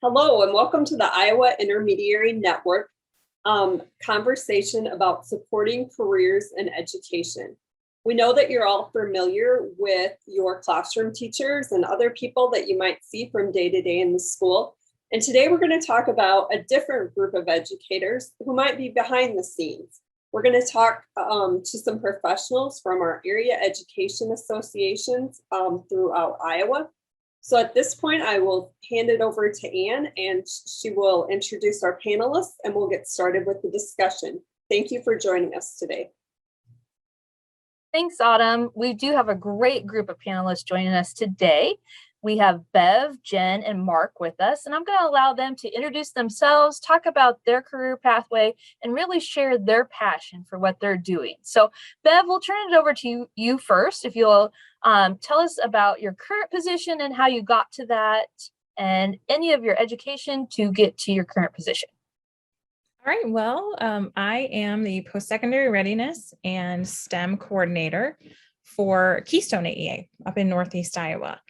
Hello, and welcome to the Iowa Intermediary Network conversation about supporting careers in education. We know that you're all familiar with your classroom teachers and other people that you might see from day to day in the school. And today we're going to talk about a different group of educators who might be behind the scenes. We're going to talk to some professionals from our area education associations throughout Iowa. So at this point, I will hand it over to Anne, and she will introduce our panelists, and we'll get started with the discussion. Thank you for joining us today. Thanks, Autumn. We do have a great group of panelists joining us today. We have Bev, Jen, and Mark with us, and I'm going to allow them to introduce themselves, talk about their career pathway, and really share their passion for what they're doing. So, Bev, we'll turn it over to you first. If you'll tell us about your current position and how you got to that, and any of your education to get to your current position. All right, well, I am the post-secondary readiness and STEM coordinator for Keystone AEA up in Northeast Iowa.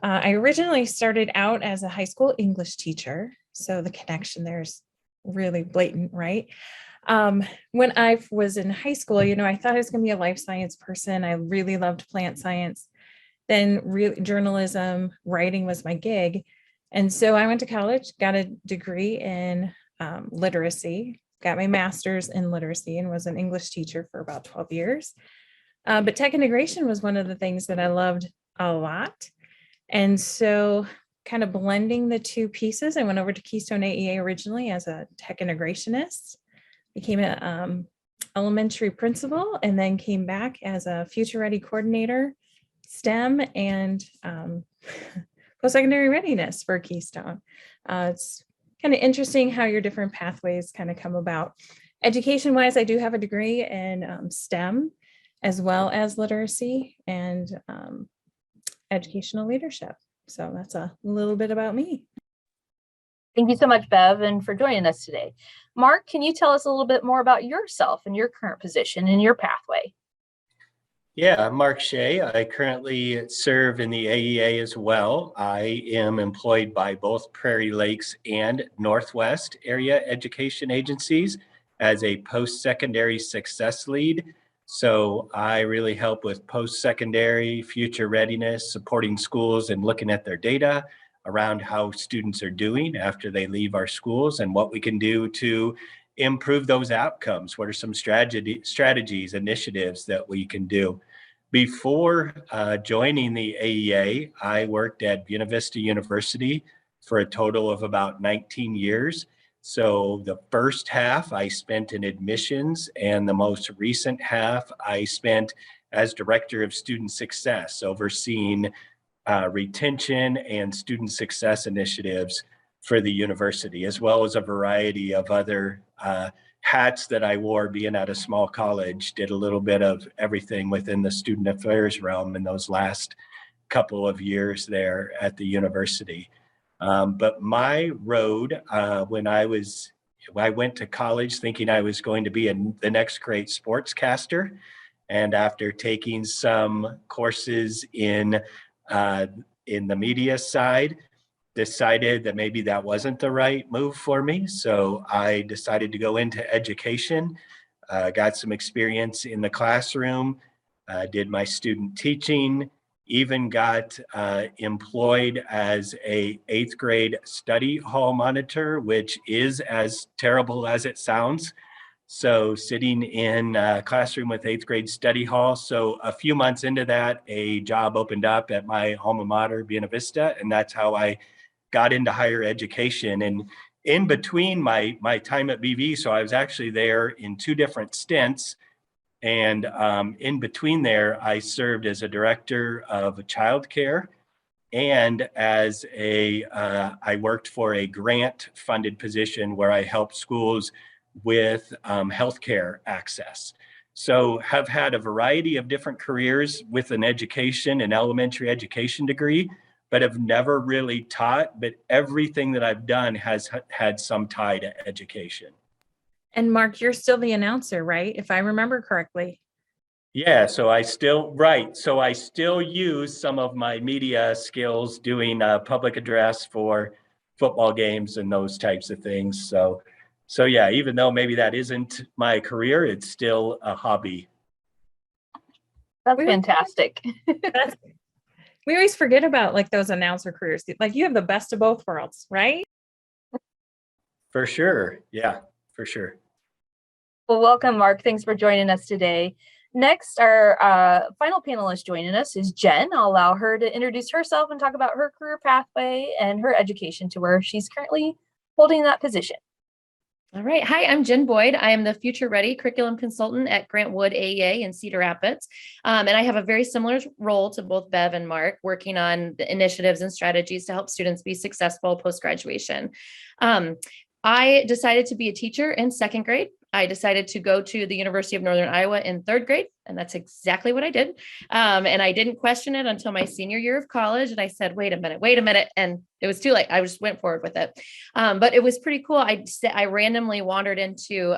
I originally started out as a high school English teacher, so the connection there's really blatant, right? When I was in high school, I thought I was going to be a life science person. I really loved plant science. Then journalism, writing was my gig. And so I went to college, got a degree in literacy, got my master's in literacy, and was an English teacher for about 12 years. But tech integration was one of the things that I loved a lot. And so kind of blending the two pieces, I went over to Keystone AEA originally as a tech integrationist, became an elementary principal, and then came back as a future ready coordinator, STEM, and post-secondary readiness for Keystone. It's kind of interesting how your different pathways kind of come about. Education-wise, I do have a degree in STEM, as well as literacy and educational leadership. So that's a little bit about me. Thank you so much, Bev, and for joining us today. Mark, can you tell us a little bit more about yourself and your current position and your pathway? Yeah, I'm Mark Shea. I currently serve in the AEA as well. I am employed by both Prairie Lakes and Northwest area education agencies as a post-secondary success lead. So I really help with post-secondary future readiness, supporting schools and looking at their data around how students are doing after they leave our schools and what we can do to improve those outcomes. What are some strategies, initiatives that we can do? Before joining the AEA, I worked at Buena Vista University for a total of about 19 years. So the first half I spent in admissions, and the most recent half I spent as Director of Student Success, overseeing retention and student success initiatives for the university, as well as a variety of other hats that I wore being at a small college. Did a little bit of everything within the student affairs realm in those last couple of years there at the university. But my road, when I went to college thinking I was going to be the next great sportscaster. And after taking some courses in the media side, decided that maybe that wasn't the right move for me. So I decided to go into education, got some experience in the classroom, did my student teaching, even got employed as a 8th grade study hall monitor, which is as terrible as it sounds. So sitting in a classroom with 8th grade study hall. So a few months into that, a job opened up at my alma mater, Buena Vista, and that's how I got into higher education. And in between my time at BV, so I was actually there in 2 different stints. And in between there, I served as a director of childcare and as I worked for a grant funded position where I helped schools with healthcare access. So have had a variety of different careers with an education, an elementary education degree, but have never really taught, but everything that I've done has had some tie to education. And Mark, you're still the announcer, right? If I remember correctly. Yeah, so I still use some of my media skills doing public address for football games and those types of things. So yeah, even though maybe that isn't my career, it's still a hobby. That's fantastic. We always forget about like those announcer careers. Like you have the best of both worlds, right? For sure. Yeah, for sure. Well, welcome, Mark. Thanks for joining us today. Next, our final panelist joining us is Jen. I'll allow her to introduce herself and talk about her career pathway and her education to where she's currently holding that position. All right. Hi, I'm Jen Boyd. I am the Future Ready Curriculum Consultant at Grant Wood AEA in Cedar Rapids. And I have a very similar role to both Bev and Mark, working on the initiatives and strategies to help students be successful post-graduation. I decided to be a teacher in second grade. I decided to go to the University of Northern Iowa in third grade, and that's exactly what I did. And I didn't question it until my senior year of college. And I said, wait a minute. And it was too late. I just went forward with it. But it was pretty cool. I randomly wandered into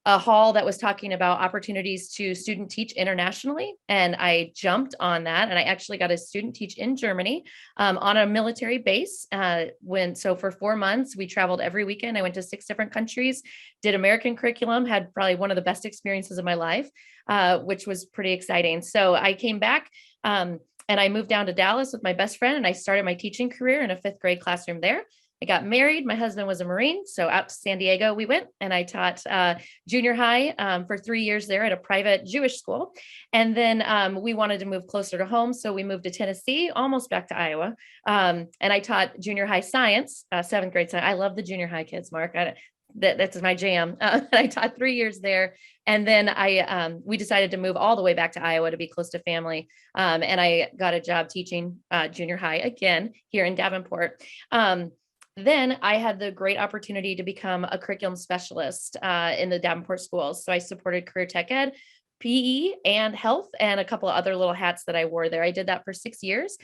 a hall that was talking about opportunities to student teach internationally. And I jumped on that. And I actually got a student teach in Germany on a military base. So for 4 months, we traveled every weekend. I went to 6 different countries, did American curriculum, had probably one of the best experiences of my life, which was pretty exciting. So I came back and I moved down to Dallas with my best friend, and I started my teaching career in a 5th grade classroom there. I got married. My husband was a Marine. So out to San Diego we went, and I taught junior high for 3 years there at a private Jewish school. And then we wanted to move closer to home. So we moved to Tennessee, almost back to Iowa. And I taught junior high science, 7th grade science. I love the junior high kids, Mark. That's my jam. I taught 3 years there. And then we decided to move all the way back to Iowa to be close to family. And I got a job teaching junior high again here in Davenport. Then I had the great opportunity to become a curriculum specialist in the Davenport schools. So I supported career tech ed, PE, and health, and a couple of other little hats that I wore there. I did that for 6 years.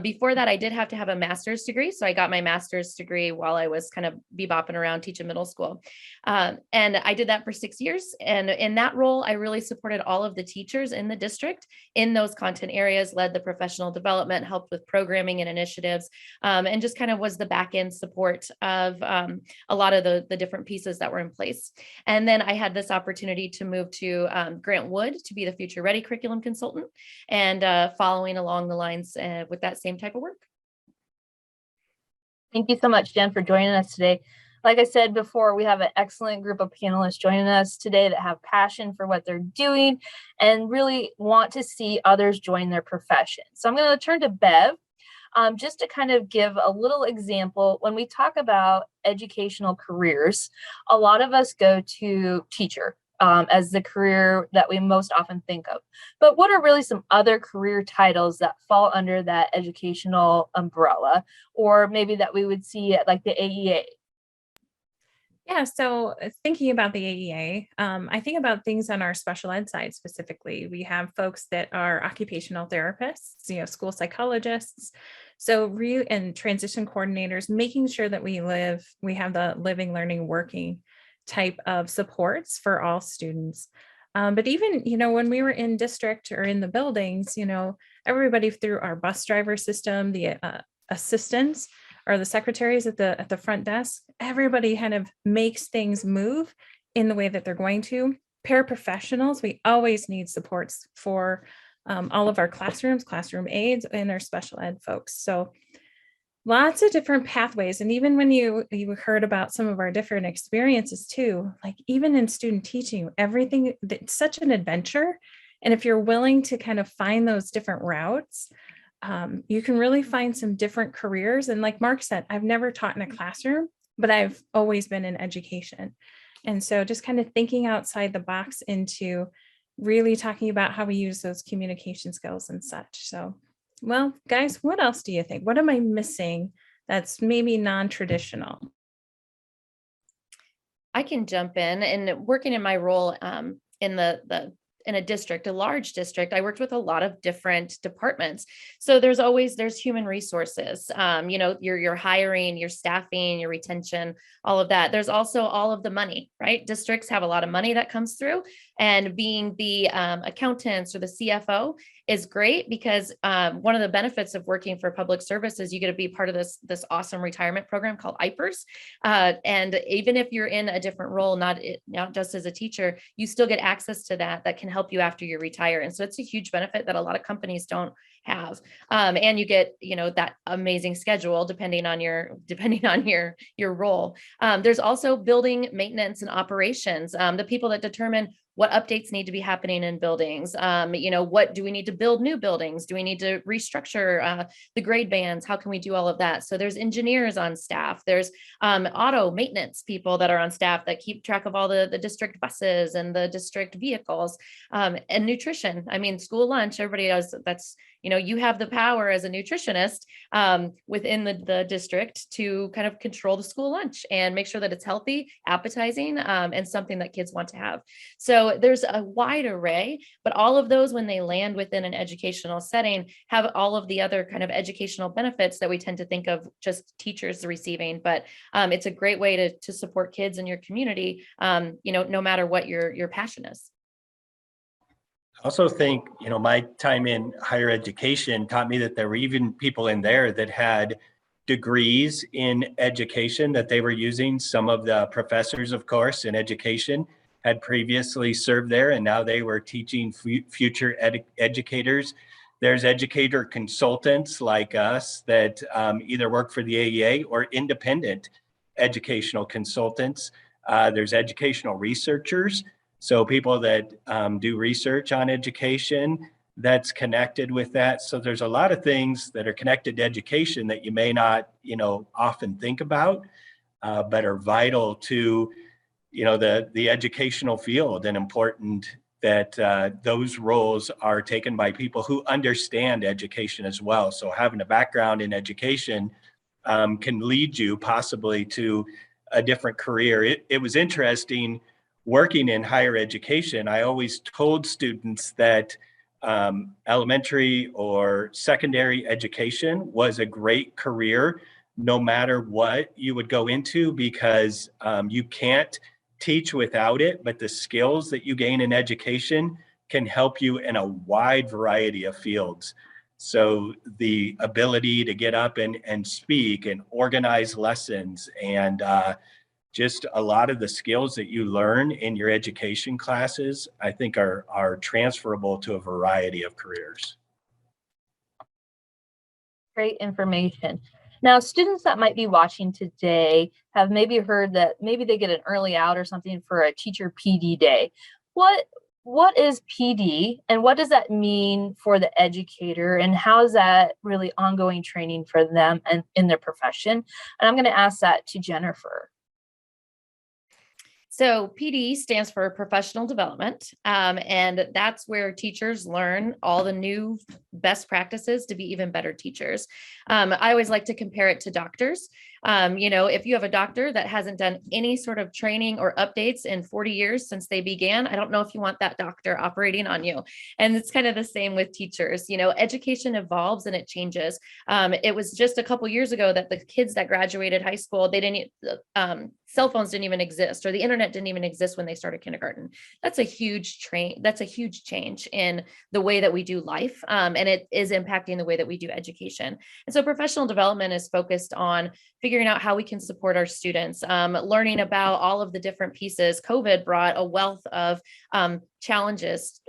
Before that, I did have to have a master's degree. So I got my master's degree while I was kind of bebopping around teaching middle school. And I did that for 6 years. And in that role, I really supported all of the teachers in the district in those content areas, led the professional development, helped with programming and initiatives, and just kind of was the back end support of a lot of the different pieces that were in place. And then I had this opportunity to move to Grant Wood to be the Future Ready curriculum consultant, and following along the lines with that same type of work. Thank you so much, Jen, for joining us today. Like I said before, we have an excellent group of panelists joining us today that have passion for what they're doing and really want to see others join their profession. So I'm going to turn to Bev just to kind of give a little example. When we talk about educational careers, a lot of us go to teacher as the career that we most often think of. But what are really some other career titles that fall under that educational umbrella, or maybe that we would see at like the AEA? Yeah, so thinking about the AEA, I think about things on our special ed side specifically. We have folks that are occupational therapists, school psychologists, and transition coordinators, making sure that we have the living, learning, working type of supports for all students. But even, when we were in district or in the buildings, everybody through our bus driver system, the assistants or the secretaries at the front desk, everybody kind of makes things move in the way that they're going to. Paraprofessionals, we always need supports for all of our classrooms, classroom aides, and our special ed folks. So lots of different pathways. And even when you heard about some of our different experiences too, like even in student teaching, everything, it's such an adventure. And if you're willing to kind of find those different routes, you can really find some different careers. And like Mark said, I've never taught in a classroom, but I've always been in education. And so just kind of thinking outside the box into really talking about how we use those communication skills and such. So, well, guys, what else do you think? What am I missing that's maybe non-traditional? I can jump in. And working in my role in a district, a large district, I worked with a lot of different departments. So there's human resources, your hiring, your staffing, your retention, all of that. There's also all of the money, right? Districts have a lot of money that comes through, and being the accountants or the CFO is great because one of the benefits of working for public service is you get to be part of this awesome retirement program called IPERS. And even if you're in a different role, not just as a teacher, you still get access to that can help you after you retire. And so it's a huge benefit that a lot of companies don't have. And you get, that amazing schedule depending on your role. There's also building maintenance and operations, the people that determine what updates need to be happening in buildings. What do we need to build new buildings? Do we need to restructure the grade bands? How can we do all of that? So there's engineers on staff. There's auto maintenance people that are on staff that keep track of all the district buses and the district vehicles, and nutrition. I mean, school lunch, everybody does. That's, you have the power as a nutritionist within the district to kind of control the school lunch and make sure that it's healthy, appetizing, and something that kids want to have. So there's a wide array, but all of those, when they land within an educational setting, have all of the other kind of educational benefits that we tend to think of just teachers receiving. But it's a great way to support kids in your community, no matter what your passion is. I also think, my time in higher education taught me that there were even people in there that had degrees in education that they were using. Some of the professors, of course, in education had previously served there, and now they were teaching future educators. There's educator consultants like us that either work for the AEA or independent educational consultants. There's educational researchers. So people that do research on education that's connected with that. So there's a lot of things that are connected to education that you may not, often think about, but are vital to, the educational field, and important that those roles are taken by people who understand education as well. So having a background in education can lead you possibly to a different career. It was interesting working in higher education. I always told students that elementary or secondary education was a great career, no matter what you would go into, because you can't teach without it, but the skills that you gain in education can help you in a wide variety of fields. So the ability to get up and speak and organize lessons, and just a lot of the skills that you learn in your education classes, I think are transferable to a variety of careers. Great information. Now, students that might be watching today have maybe heard that maybe they get an early out or something for a teacher PD day. What is PD, and what does that mean for the educator, and how is that really ongoing training for them and in their profession? And I'm going to ask that to Jennifer. So PD stands for professional development, and that's where teachers learn all the new best practices to be even better teachers. I always like to compare it to doctors. If you have a doctor that hasn't done any sort of training or updates in 40 years since they began, I don't know if you want that doctor operating on you. And it's kind of the same with teachers. Education evolves and it changes. It was just a couple years ago that the kids that graduated high school, they didn't, cell phones didn't even exist, or the internet didn't even exist when they started kindergarten. That's a huge change in the way that we do life. And it is impacting the way that we do education. And so professional development is focused on figuring out how we can support our students, learning about all of the different pieces. COVID brought a wealth of challenges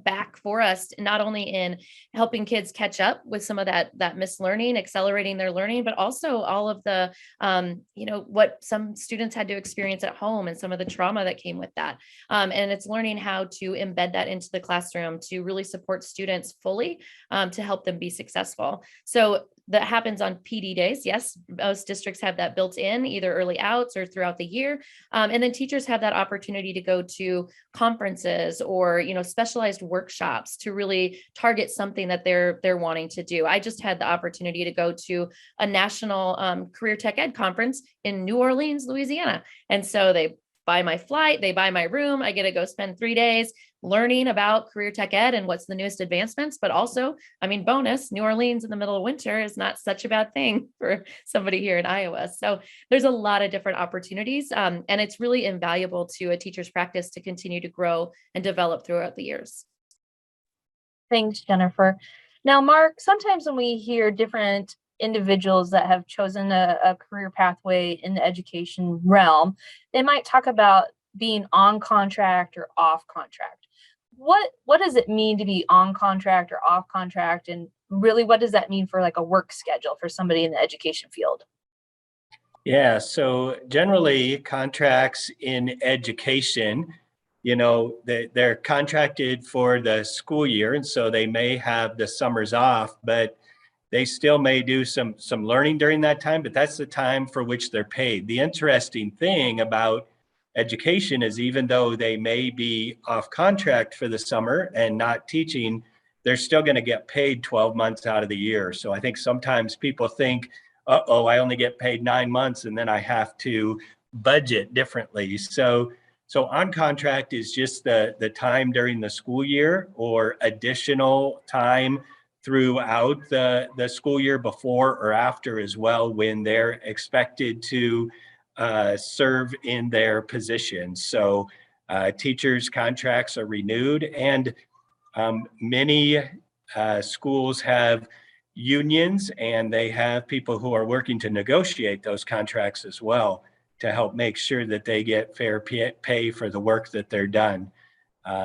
back for us, not only in helping kids catch up with some of that missed learning, accelerating their learning, but also all of the, what some students had to experience at home and some of the trauma that came with that. And it's learning how to embed that into the classroom to really support students fully, to help them be successful. So that happens on PD days. Yes, most districts have that built in, either early outs or throughout the year. And then teachers have that opportunity to go to conferences or, specialized workshops to really target something that they're wanting to do. I just had the opportunity to go to a national career tech ed conference in New Orleans, Louisiana. And so they buy my flight, they buy my room. I get to go spend 3 days learning about career tech ed and what's the newest advancements, but also, bonus, New Orleans in the middle of winter is not such a bad thing for somebody here in Iowa. So there's a lot of different opportunities, and it's really invaluable to a teacher's practice to continue to grow and develop throughout the years. Thanks, Jennifer. Now, Mark, sometimes when we hear different individuals that have chosen a career pathway in the education realm, they might talk about being on contract or off contract. What does it mean to be on contract or off contract? And really, what does that mean for like a work schedule for somebody in the education field? Yeah, so generally contracts in education, they're contracted for the school year, and so they may have the summers off, but they still may do some learning during that time, but that's the time for which they're paid. The interesting thing about education is even though they may be off contract for the summer and not teaching, they're still going to get paid 12 months out of the year. So I think sometimes people think, uh-oh, I only get paid 9 months and then I have to budget differently. So on contract is just the time during the school year or additional time throughout the school year before or after as well when they're expected to serve in their position. So teachers' contracts are renewed, and many schools have unions, and they have people who are working to negotiate those contracts as well to help make sure that they get fair pay for the work that they're done.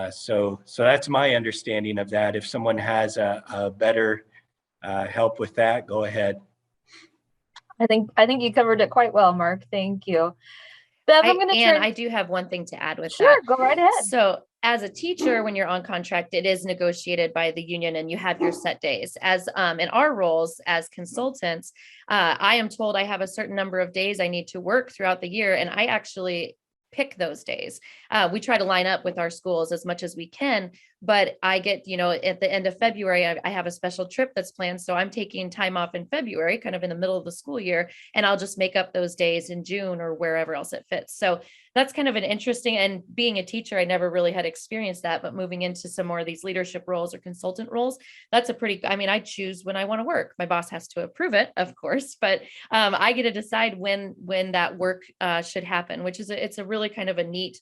So that's my understanding of that. If someone has a better help with that, go ahead. I think you covered it quite well, Mark. Thank you. Bev, I'm going to turn. I do have one thing to add with Sure, that. go right ahead. So as a teacher, when you're on contract, it is negotiated by the union and you have your set days. As in our roles as consultants, I am told I have a certain number of days I need to work throughout the year, and I actually pick those days. We try to line up with our schools as much as we can, but I get, at the end of February, I have a special trip that's planned. So I'm taking time off in February, kind of in the middle of the school year, and I'll just make up those days in June or wherever else it fits. So that's kind of an interesting, and being a teacher, I never really had experienced that, but moving into some more of these leadership roles or consultant roles, that's I choose when I want to work. My boss has to approve it, of course, but I get to decide when that work should happen, which is it's a really kind of a neat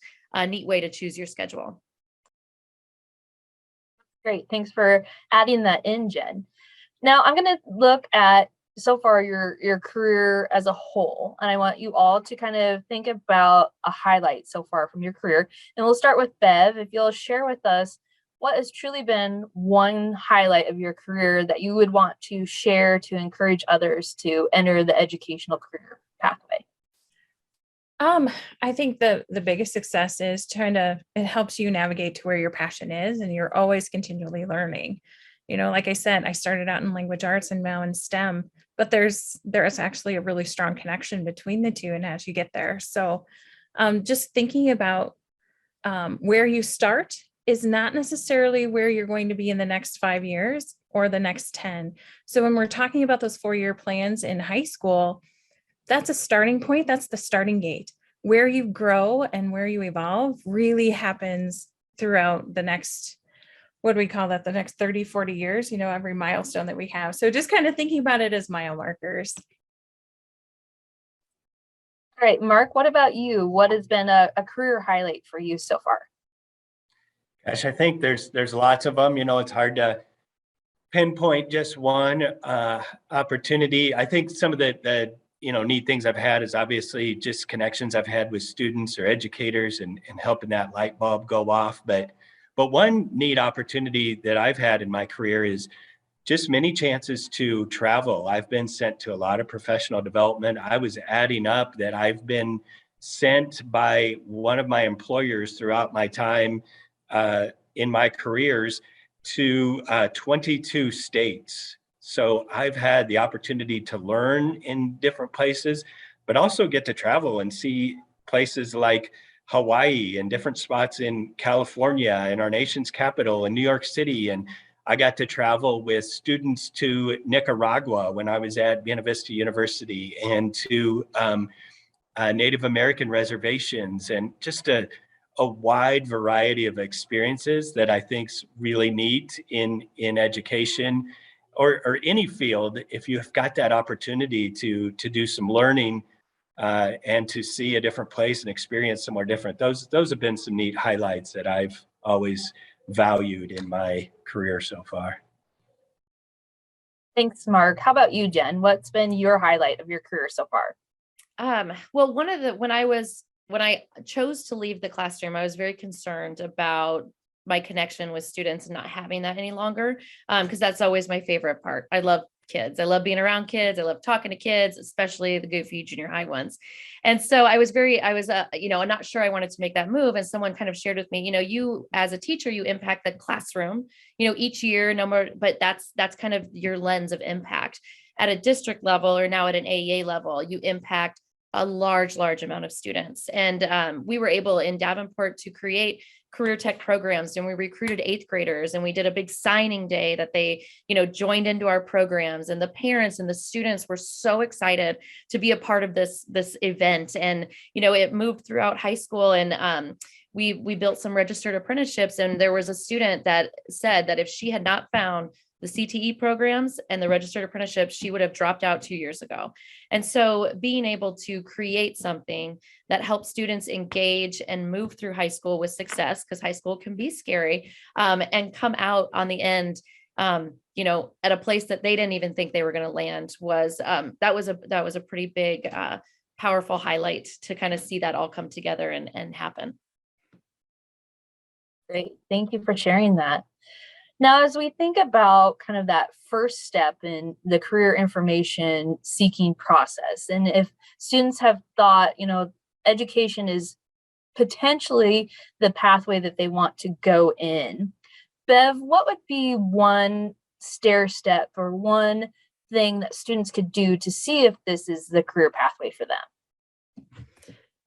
way to choose your schedule. Great. Thanks for adding that in, Jen. Now I'm going to look at so far your career as a whole, and I want you all to kind of think about a highlight so far from your career. And we'll start with Bev. If you'll share with us what has truly been one highlight of your career that you would want to share to encourage others to enter the educational career pathway. I think the biggest success is it helps you navigate to where your passion is, and you're always continually learning. Like I said, I started out in language arts and now in STEM, but there's actually a really strong connection between the two and as you get there. So just thinking about where you start is not necessarily where you're going to be in the next 5 years or the next 10. So when we're talking about those 4-year plans in high school, that's a starting point. That's the starting gate. Where you grow and where you evolve really happens throughout the next, what do we call that? The next 30, 40 years, every milestone that we have. So just kind of thinking about it as mile markers. All right, Mark, what about you? What has been a career highlight for you so far? Gosh, I think there's lots of them. It's hard to pinpoint just one opportunity. I think some of the neat things I've had is obviously just connections I've had with students or educators and helping that light bulb go off. But one neat opportunity that I've had in my career is just many chances to travel. I've been sent to a lot of professional development. I was adding up that I've been sent by one of my employers throughout my time in my careers to 22 states. So I've had the opportunity to learn in different places, but also get to travel and see places like Hawaii and different spots in California and our nation's capital in New York City. And I got to travel with students to Nicaragua when I was at Buena Vista University, and to Native American reservations, and just a wide variety of experiences that I think's really neat in education or any field. If you've got that opportunity to do some learning and to see a different place and experience somewhere different, those have been some neat highlights that I've always valued in my career so far. Thanks, Mark. How about you, Jen? What's been your highlight of your career so far? Well, when I chose to leave the classroom, I was very concerned about my connection with students and not having that any longer. Because that's always my favorite part. I love kids. I love being around kids. I love talking to kids, especially the goofy junior high ones. And so I was not sure I wanted to make that move. And someone kind of shared with me, you as a teacher, you impact the classroom, each year, but that's kind of your lens of impact. At a district level or now at an AEA level, you impact a large amount of students. And we were able in Davenport to create career tech programs, and we recruited 8th graders, and we did a big signing day that they, joined into our programs, and the parents and the students were so excited to be a part of this event. And, it moved throughout high school, and we built some registered apprenticeships. And there was a student that said that if she had not found the CTE programs and the registered apprenticeships, she would have dropped out 2 years ago. And so being able to create something that helps students engage and move through high school with success, because high school can be scary, and come out on the end, at a place that they didn't even think they were going to land, was that was a pretty big, powerful highlight to kind of see that all come together and happen. Great. Thank you for sharing that. Now, as we think about kind of that first step in the career information seeking process, and if students have thought, education is potentially the pathway that they want to go in, Bev, what would be one stair step or one thing that students could do to see if this is the career pathway for them?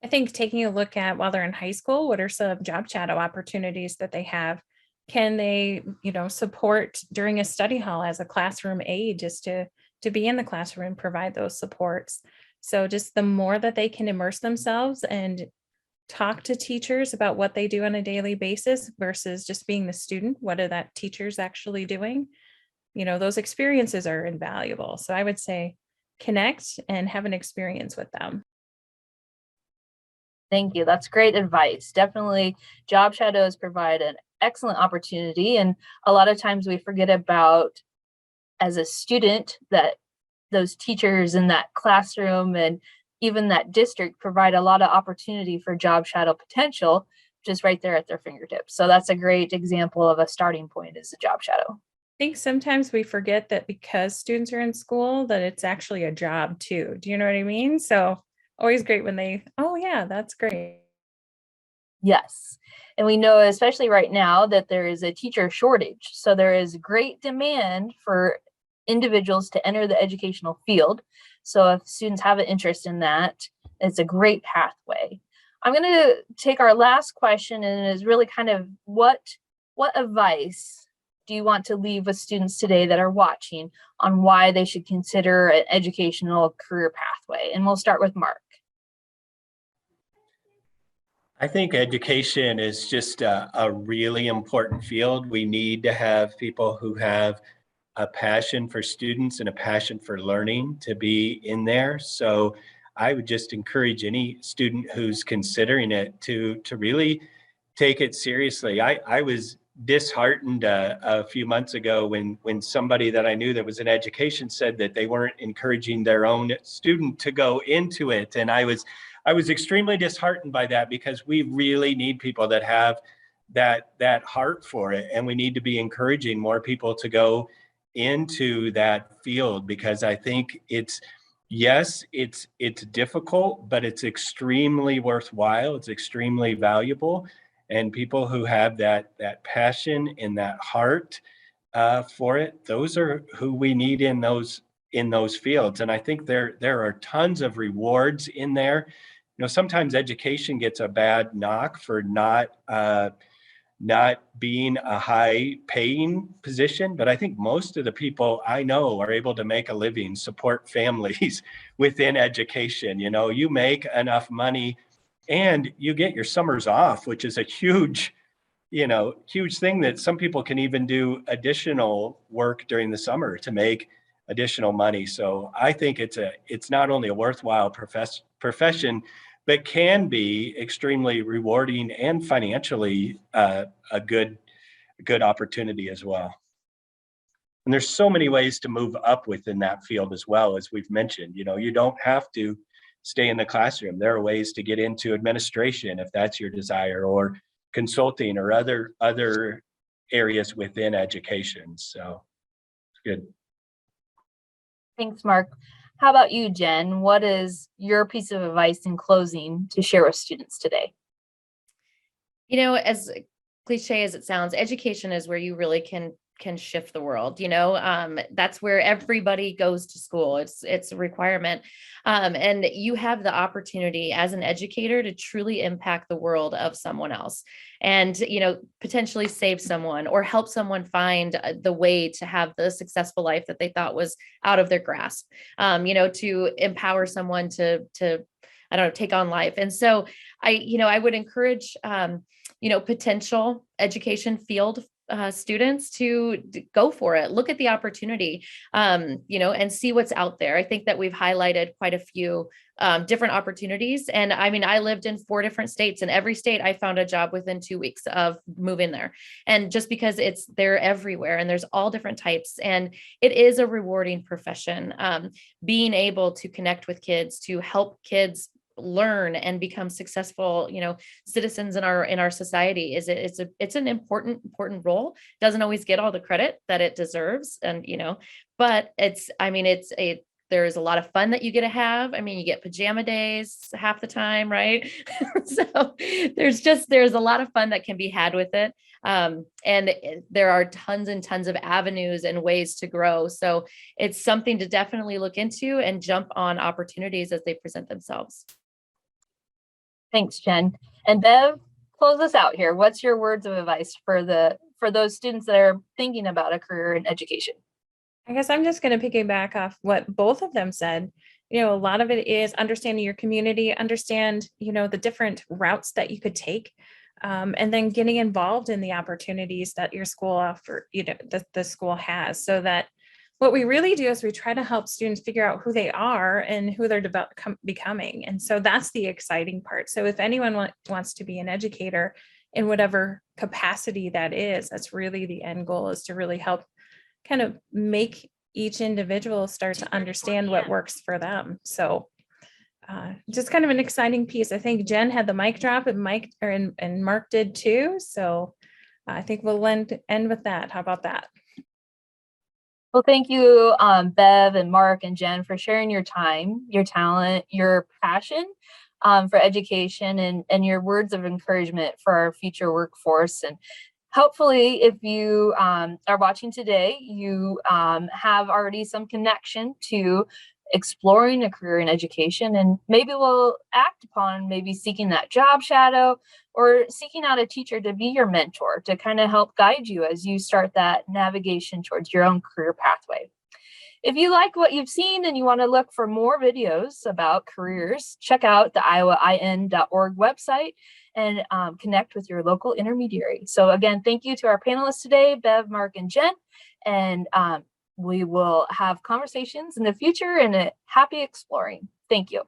I think taking a look at while they're in high school, what are some job shadow opportunities that they have? Can they, support during a study hall as a classroom aide, just to be in the classroom, provide those supports? So just the more that they can immerse themselves and talk to teachers about what they do on a daily basis versus just being the student, what are that teachers actually doing? Those experiences are invaluable. So I would say connect and have an experience with them. Thank you. That's great advice. Definitely, job shadows provide an excellent opportunity. And a lot of times we forget about, as a student, that those teachers in that classroom and even that district provide a lot of opportunity for job shadow potential, just right there at their fingertips. So that's a great example of a starting point, is a job shadow. I think sometimes we forget that because students are in school, that it's actually a job too. Do you know what I mean? So always great when oh yeah, that's great. Yes. And we know, especially right now, that there is a teacher shortage. So there is great demand for individuals to enter the educational field. So if students have an interest in that, it's a great pathway. I'm going to take our last question, and it is really kind of what advice do you want to leave with students today that are watching on why they should consider an educational career pathway? And we'll start with Mark. I think education is just a really important field. We need to have people who have a passion for students and a passion for learning to be in there. So I would just encourage any student who's considering it to really take it seriously. I was disheartened a few months ago when somebody that I knew that was in education said that they weren't encouraging their own student to go into it. And I was extremely disheartened by that, because we really need people that have that heart for it. And we need to be encouraging more people to go into that field, because I think it's difficult, but it's extremely worthwhile. It's extremely valuable. And people who have that passion and that heart for it, those are who we need in those fields. And I think there are tons of rewards in there. Sometimes education gets a bad knock for not being a high paying position, but I think most of the people I know are able to make a living, support families within education. You make enough money and you get your summers off, which is a huge thing, that some people can even do additional work during the summer to make additional money. So I think it's not only a worthwhile profession, but can be extremely rewarding and financially a good good opportunity as well. And there's so many ways to move up within that field as well, as we've mentioned. You don't have to stay in the classroom. There are ways to get into administration if that's your desire, or consulting, or other areas within education. So it's good. Thanks, Mark. How about you, Jen? What is your piece of advice in closing to share with students today? As cliche as it sounds, education is where you really can shift the world. That's where everybody goes to school. It's a requirement. And you have the opportunity as an educator to truly impact the world of someone else, and, potentially save someone or help someone find the way to have the successful life that they thought was out of their grasp, to empower someone to I don't know, take on life. And so I would encourage, potential education field students to go for it, look at the opportunity, and see what's out there. I think that we've highlighted quite a few different opportunities. And I lived in 4 different states, and every state I found a job within 2 weeks of moving there. And just because they're everywhere and there's all different types, and it is a rewarding profession. Being able to connect with kids, to help kids learn and become successful, citizens in our society, it's an important role. Doesn't always get all the credit that it deserves, and but there's a lot of fun that you get to have. You get pajama days half the time, right? So there's a lot of fun that can be had with it. And there are tons and tons of avenues and ways to grow. So it's something to definitely look into and jump on opportunities as they present themselves. Thanks, Jen. And Bev, close us out here. What's your words of advice for those students that are thinking about a career in education? I guess I'm just going to piggyback off what both of them said. A lot of it is understanding your community, understand, the different routes that you could take, and then getting involved in the opportunities that your school offer, the school has, so that what we really do is we try to help students figure out who they are and who they're becoming. And so that's the exciting part. So if anyone wants to be an educator in whatever capacity that is, that's really the end goal, is to really help kind of make each individual start to understand what works for them. So just kind of an exciting piece. I think Jen had the mic drop, and Mark did too. So I think we'll end with that. How about that? Well, thank you, Bev and Mark and Jen, for sharing your time, your talent, your passion for education, and your words of encouragement for our future workforce. And hopefully, if you are watching today, you have already some connection to exploring a career in education, and maybe will act upon maybe seeking that job shadow or seeking out a teacher to be your mentor to kind of help guide you as you start that navigation towards your own career pathway. If you like what you've seen and you want to look for more videos about careers, check out the IIN.org website and connect with your local intermediary. So again, thank you to our panelists today, Bev, Mark, and Jen. And we will have conversations in the future, and happy exploring. Thank you.